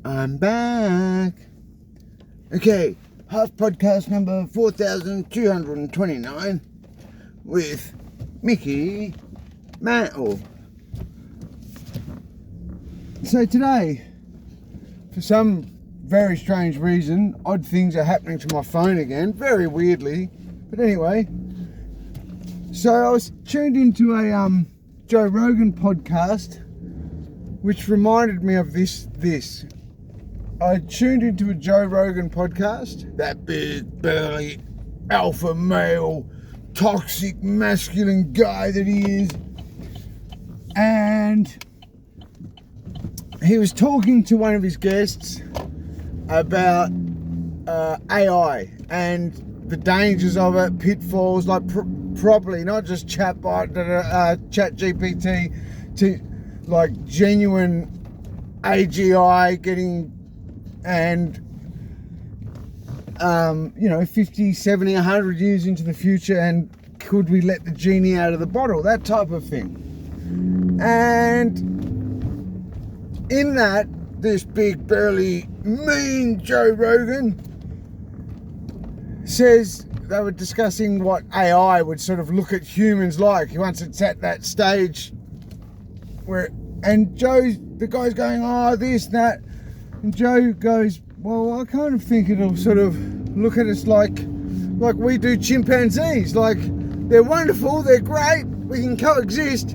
I'm back. Okay, half podcast number 4229 with Mickey Mantle. So today, for some very strange reason, odd things are happening to my phone again, very weirdly. But anyway, so I was tuned into a Joe Rogan podcast, which reminded me of this. I tuned into a Joe Rogan podcast, that big, burly, alpha male, toxic, masculine guy that he is. And he was talking to one of his guests about AI and the dangers of it, pitfalls, like properly, not just chat GPT, to like genuine AGI getting, and 50, 70, 100 years into the future, and could we let the genie out of the bottle, that type of thing. And in that, this big, burly, mean Joe Rogan says they were discussing what AI would sort of look at humans like once it's at that stage where, and the guy's going, oh, this, that, and Joe goes, well, I kind of think it'll sort of look at us like we do chimpanzees. Like, they're wonderful, they're great, we can coexist,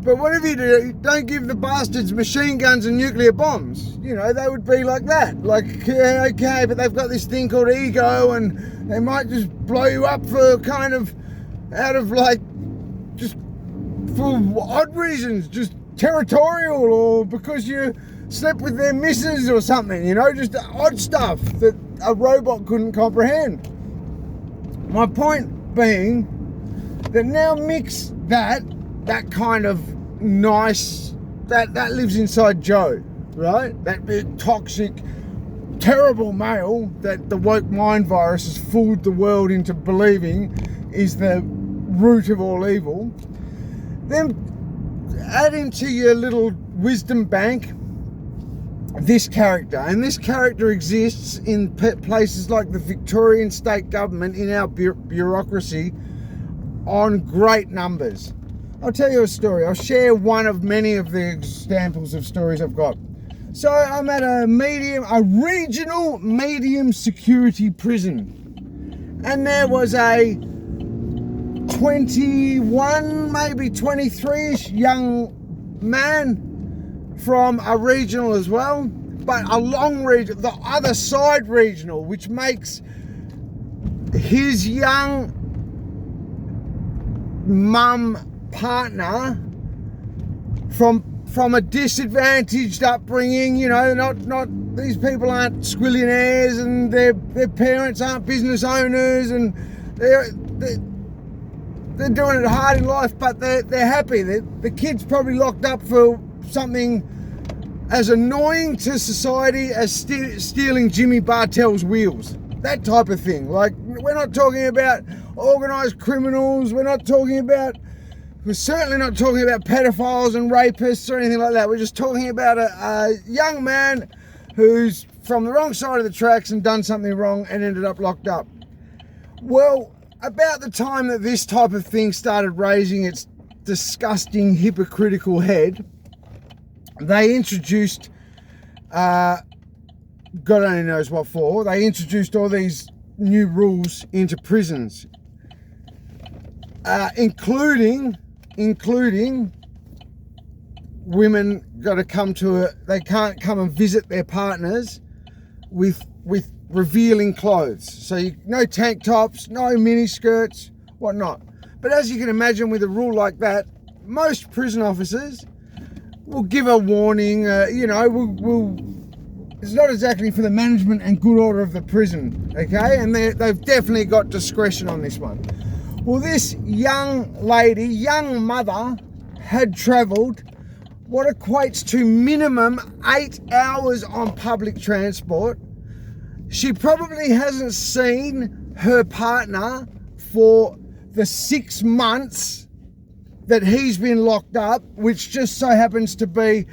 but whatever you do, don't give the bastards machine guns and nuclear bombs. You know, they would be like that. Like, yeah, okay, but they've got this thing called ego, and they might just blow you up for kind of, out of like, just for odd reasons, just territorial, or because you slept with their missus or something, just odd stuff that a robot couldn't comprehend. My point being that now mix that kind of nice, that lives inside Joe, right? That big, toxic, terrible male that the woke mind virus has fooled the world into believing is the root of all evil. Then add into your little wisdom bank this character, and this character exists in places like the Victorian state government, in our bureaucracy, on great numbers. I'll tell you a story. I'll share one of many of the examples of stories I've got. So I'm at a regional medium security prison, and there was a 21, maybe 23-ish young man from a regional as well, but a long region, the other side regional, which makes his young mum partner from a disadvantaged upbringing. Not these people aren't squillionaires, and their parents aren't business owners, and they're doing it hard in life, but they're happy. The kid's probably locked up for something as annoying to society as stealing Jimmy Bartell's wheels. That type of thing. Like, we're not talking about organised criminals. We're certainly not talking about pedophiles and rapists or anything like that. We're just talking about a young man who's from the wrong side of the tracks and done something wrong and ended up locked up. Well, about the time that this type of thing started raising its disgusting, hypocritical head, they introduced, God only knows what for, they introduced all these new rules into prisons, including women got to come they can't come and visit their partners with revealing clothes. So no tank tops, no mini skirts, whatnot. But as you can imagine, with a rule like that, most prison officers will give a warning. It's not exactly for the management and good order of the prison, okay? And they've definitely got discretion on this one. Well, this young mother, had travelled what equates to minimum 8 hours on public transport. She probably hasn't seen her partner for the 6 months that he's been locked up, which just so happens to be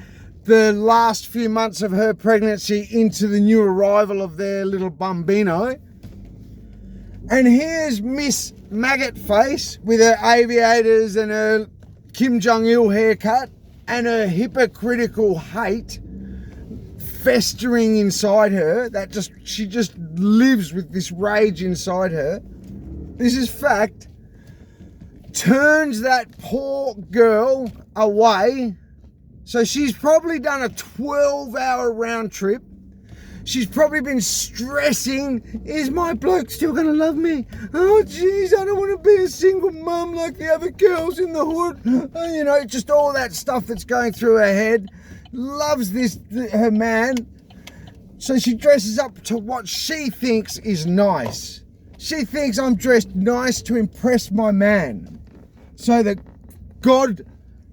the last few months of her pregnancy into the new arrival of their little bambino. And here's Miss Maggot Face with her aviators and her Kim Jong-il haircut and her hypocritical hate festering inside her. She just lives with this rage inside her. This is fact. Turns that poor girl away. So she's probably done a 12-hour round trip. She's probably been stressing, is my bloke still going to love me? Oh, geez, I don't want to be a single mum like the other girls in the hood. Oh, you know, just all that stuff that's going through her head. Loves her man. So she dresses up to what she thinks is nice. She thinks I'm dressed nice to impress my man. So that God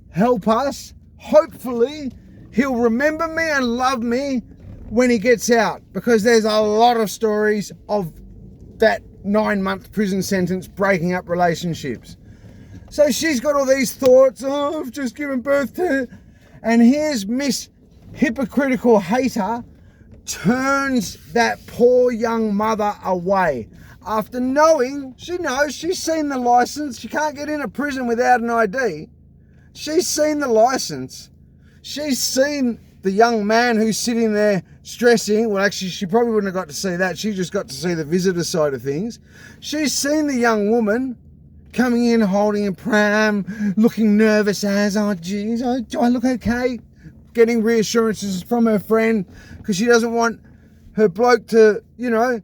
help us, hopefully, he'll remember me and love me when he gets out, because there's a lot of stories of that 9-month prison sentence breaking up relationships. So she's got all these thoughts, oh, I've just given birth to, and here's Miss Hypocritical Hater turns that poor young mother away. After knowing, she knows, she's seen the license, she can't get into prison without an ID. She's seen the license. She's seen the young man who's sitting there stressing. Well, actually, she probably wouldn't have got to see that. She just got to see the visitor side of things. She's seen the young woman coming in, holding a pram, looking nervous as, oh, geez, do I look okay? Getting reassurances from her friend because she doesn't want her bloke to, you know,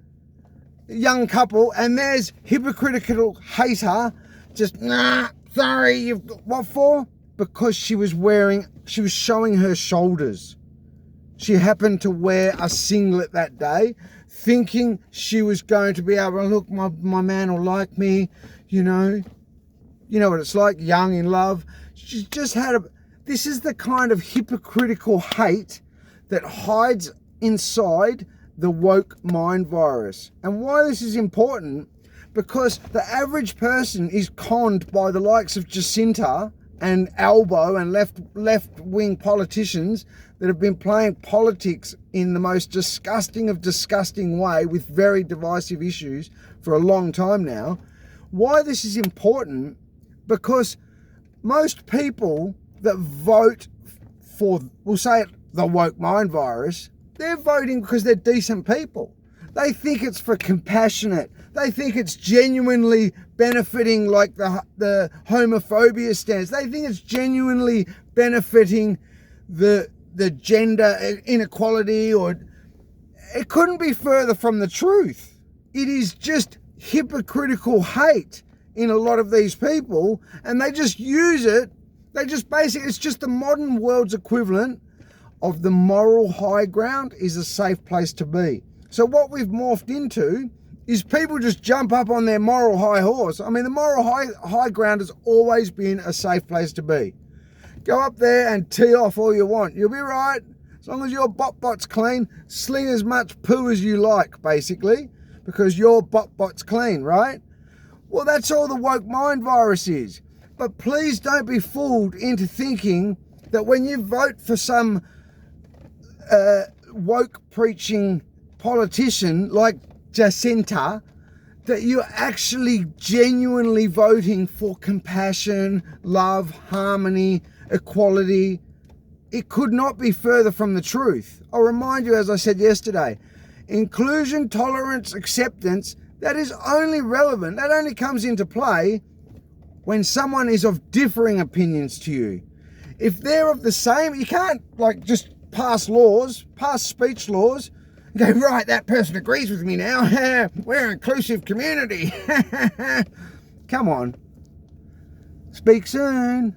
young couple. And there's hypocritical hater just, nah, sorry, you've got what for? Because she was showing her shoulders. She happened to wear a singlet that day, thinking she was going to be able to, look, my man will like me, you know what it's like, young in love. She just had this is the kind of hypocritical hate that hides inside the woke mind virus. And why this is important, because the average person is conned by the likes of Jacinta and Albo and left-wing politicians that have been playing politics in the most disgusting of disgusting way with very divisive issues for a long time now. Why this is important, because most people that vote for, we'll say it, the woke mind virus, they're voting because they're decent people. They think it's for compassionate. They think it's genuinely benefiting, like the homophobia stance. They think it's genuinely benefiting the gender inequality, or it couldn't be further from the truth. It is just hypocritical hate in a lot of these people, and they just use it. It's just the modern world's equivalent of the moral high ground is a safe place to be. So what we've morphed into is people just jump up on their moral high horse. I mean, the moral high ground has always been a safe place to be. Go up there and tee off all you want. You'll be right. As long as your bot's clean, sling as much poo as you like, basically, because your bot's clean, right? Well, that's all the woke mind virus is. But please don't be fooled into thinking that when you vote for some woke preaching politician like Jacinta, that you're actually genuinely voting for compassion, love, harmony, equality. It could not be further from the truth. I'll remind you, as I said yesterday, inclusion, tolerance, acceptance, that is only relevant, that only comes into play when someone is of differing opinions to you. If they're of the same, you can't just pass speech laws, and go, right, that person agrees with me now. We're an inclusive community. Come on. Speak soon.